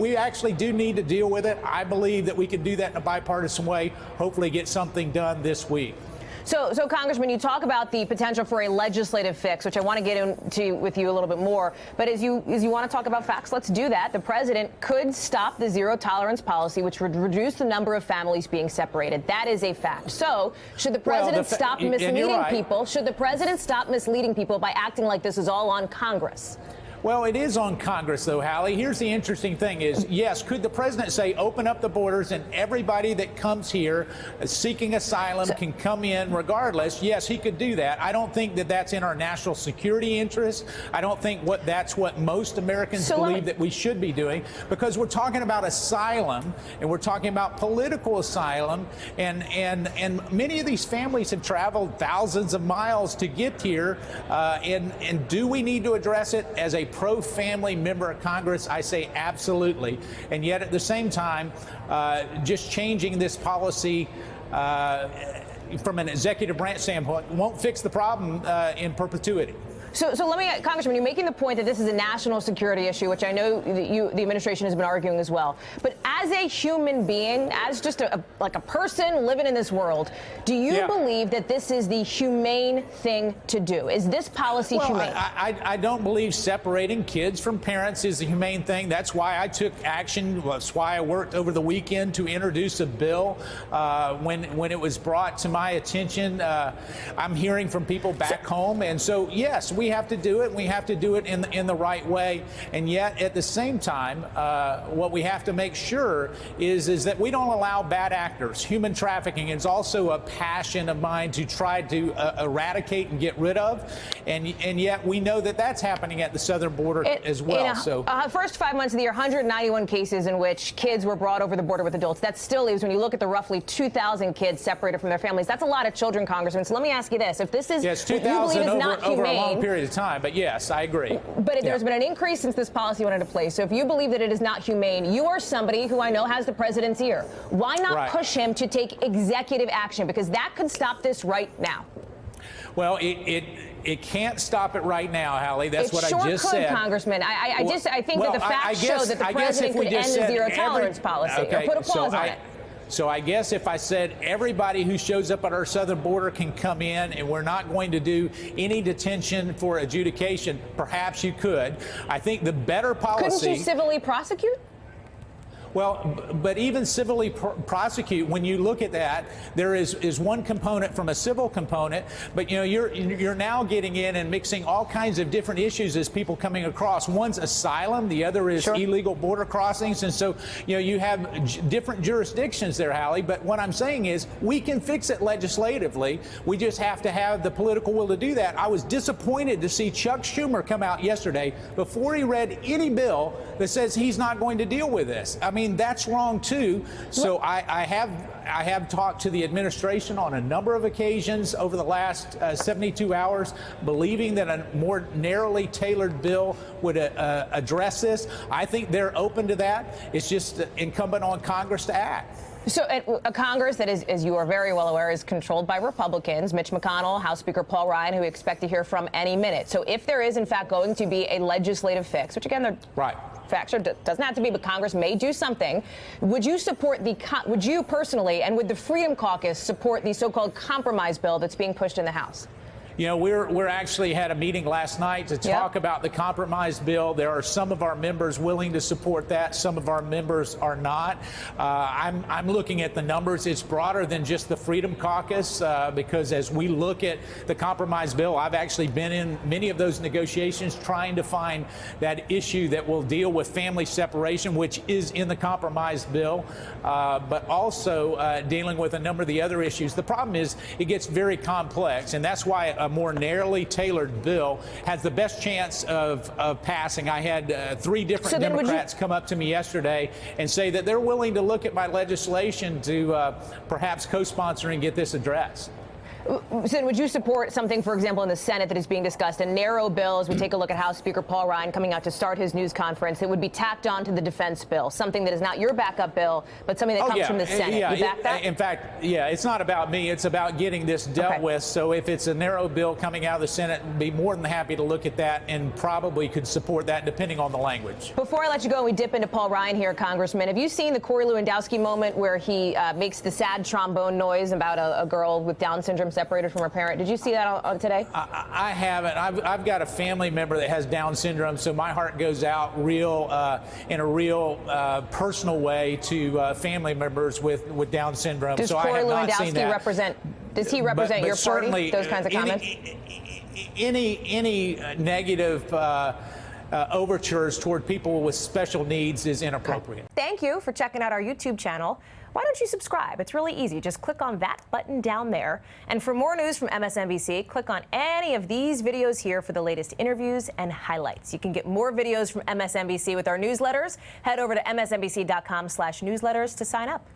we actually do need to deal with it. I believe that we can do that in a bipartisan way, hopefully get something done this week. So, Congressman, you talk about the potential for a legislative fix, which I want to get into with you a little bit more. But as you want to talk about facts, let's do that. The president could stop the zero tolerance policy, which would reduce the number of families being separated. That is a fact. So, should the president stop misleading people? Should the president stop misleading people by acting like this is all on Congress? Well, it is on Congress, though, Hallie. Here's the interesting thing is, yes, could the president say open up the borders and everybody that comes here seeking asylum can come in regardless? Yes, he could do that. I don't think that that's in our national security interest. I don't think that's what most Americans believe that we should be doing, because we're talking about asylum and we're talking about political asylum. And many of these families have traveled thousands of miles to get here. And do we need to address it as a pro-family member of Congress? I say absolutely. And yet at the same time, just changing this policy from an executive branch standpoint won't fix the problem in perpetuity. So let me, Congressman, you're making the point that this is a national security issue, which I know that the administration has been arguing as well. But as a human being, as just like a person living in this world, do you believe that this is the humane thing to do? Is this policy humane? I don't believe separating kids from parents is the humane thing. That's why I took action. That's why I worked over the weekend to introduce a bill when it was brought to my attention. I'm hearing from people back home. And so, yes, we have to do it. We have to do it in the right way. And yet, at the same time, what we have to make sure is that we don't allow bad actors. Human trafficking is also a passion of mine to try to eradicate and get rid of. And yet, we know that that's happening at the southern border as well. So, first 5 months of the year, 191 cases in which kids were brought over the border with adults. That still leaves, when you look at the roughly 2,000 kids separated from their families, that's a lot of children, Congressman. So let me ask you this: if this is what you believe is not humane, over a long period of time, but yes, I agree. But there's been an increase since this policy went into place. So if you believe that it is not humane, you are somebody who I know has the president's ear. Why not push him to take executive action? Because that could stop this right now. Well, it can't stop it right now, Hallie. That's what I just said. Congressman. I think that the facts show that the president could end the zero tolerance policy or put a pause on it. So I guess if I said everybody who shows up at our southern border can come in and we're not going to do any detention for adjudication, perhaps you could. I think the better policy— Couldn't you civilly prosecute? Well, but even civilly prosecute, when you look at that, there is one component from a civil component, but you're now getting in and mixing all kinds of different issues as people coming across. One's asylum, the other is illegal border crossings, and so you have different jurisdictions there, Hallie. But what I'm saying is we can fix it legislatively. We just have to have the political will to do that. I was disappointed to see Chuck Schumer come out yesterday before he read any bill that says he's not going to deal with this. I mean, that's wrong too. So I have talked to the administration on a number of occasions over the last 72 hours, believing that a more narrowly tailored bill would address this. I think they're open to that. It's just incumbent on Congress to act. So a Congress that is, as you are very well aware, is controlled by Republicans, Mitch McConnell, House Speaker Paul Ryan, who we expect to hear from any minute. So if there is, in fact, going to be a legislative fix, which, again, facts doesn't have to be, but Congress may do something, would you support would you personally and would the Freedom Caucus support the so-called compromise bill that's being pushed in the House? We're actually had a meeting last night to talk about the compromise bill. There are some of our members willing to support that. Some of our members are not. I'm looking at the numbers. It's broader than just the Freedom Caucus because as we look at the compromise bill, I've actually been in many of those negotiations trying to find that issue that will deal with family separation, which is in the compromise bill, but also dealing with a number of the other issues. The problem is it gets very complex, and that's why a more narrowly tailored bill has the best chance of passing. I had 3 different Democrats come up to me yesterday and say that they're willing to look at my legislation to perhaps co-sponsor and get this addressed. So would you support something, for example, in the Senate that is being discussed, a narrow bill, as we take a look at House Speaker Paul Ryan coming out to start his news conference, that would be tacked on to the defense bill, something that is not your backup bill, but something that comes from the Senate? Yeah, you back that? In fact, yeah, it's not about me. It's about getting this dealt with. So if it's a narrow bill coming out of the Senate, I'd be more than happy to look at that and probably could support that depending on the language. Before I let you go and we dip into Paul Ryan here, Congressman, have you seen the Corey Lewandowski moment where he makes the sad trombone noise about a girl with Down syndrome separated from her parent? Did you see that today? I haven't. I've got a family member that has Down syndrome, so my heart goes out in a real personal way to family members with Down syndrome. Does so Corey I have not Lewandowski seen that. represent? Does he represent your party? Those kinds of comments. Any negative overtures toward people with special needs is inappropriate. Thank you for checking out our YouTube channel. Why don't you subscribe? It's really easy. Just click on that button down there. And for more news from MSNBC, click on any of these videos here for the latest interviews and highlights. You can get more videos from MSNBC with our newsletters. Head over to msnbc.com/newsletters to sign up.